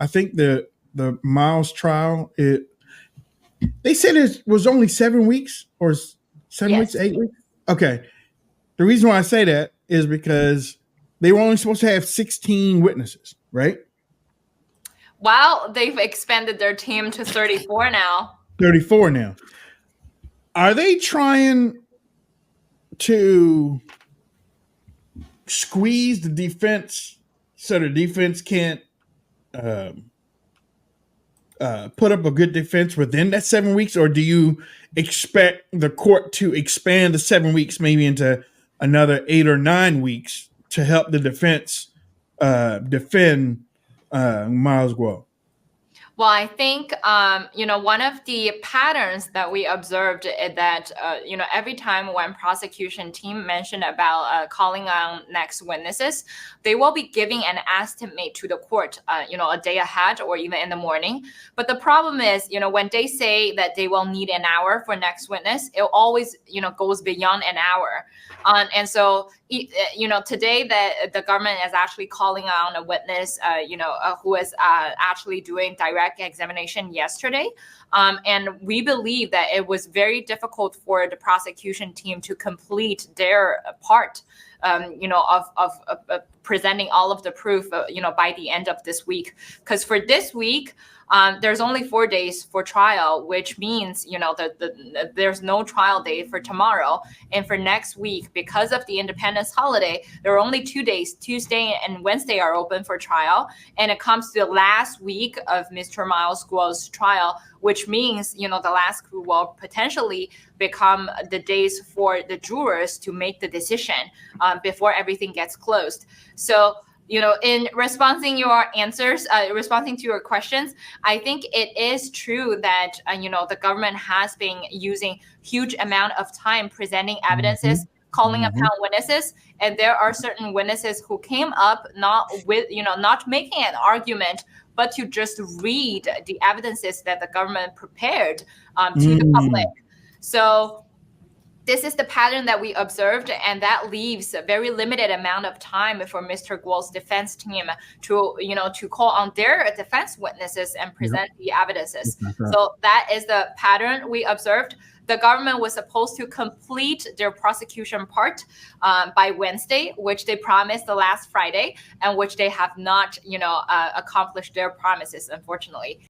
I think the Miles trial, they said it was only 7 weeks or 7 weeks, 8 weeks. Okay. The reason why I say that is because they were only supposed to have 16 witnesses, right? Well, they've expanded their team to 34 now. 34 now. Are they trying to squeeze the defense so the defense can't put up a good defense within that 7 weeks? Or do you expect the court to expand the 7 weeks maybe into another 8 or 9 weeks to help the defense defend Miles Guo? Well, I think, one of the patterns that we observed is that, every time when prosecution team mentioned about calling on next witnesses, they will be giving an estimate to the court, a day ahead or even in the morning. But the problem is, when they say that they will need an hour for next witness, it always, goes beyond an hour. And so, today the government is actually calling on a witness, who is actually doing direct examination yesterday. And we believe that it was very difficult for the prosecution team to complete their part, of presenting all of the proof, by the end of this week. Because for this week, there's only 4 days for trial, which means, there's no trial date for tomorrow. And for next week, because of the Independence holiday, there are only 2 days. Tuesday and Wednesday are open for trial. And it comes to the last week of Mr. Miles Guo's trial, which means, the last week will potentially become the days for the jurors to make the decision before everything gets closed. So, in responding to your questions, I think it is true that, the government has been using huge amount of time presenting evidences, calling upon witnesses. And there are certain witnesses who came up not making an argument, but to just read the evidences that the government prepared to the public. So this is the pattern that we observed, and that leaves a very limited amount of time for Mr. Guo's defense team to call on their defense witnesses and present the evidences. So that is the pattern we observed. The government was supposed to complete their prosecution part by Wednesday, which they promised the last Friday, and which they have not, accomplished their promises, unfortunately.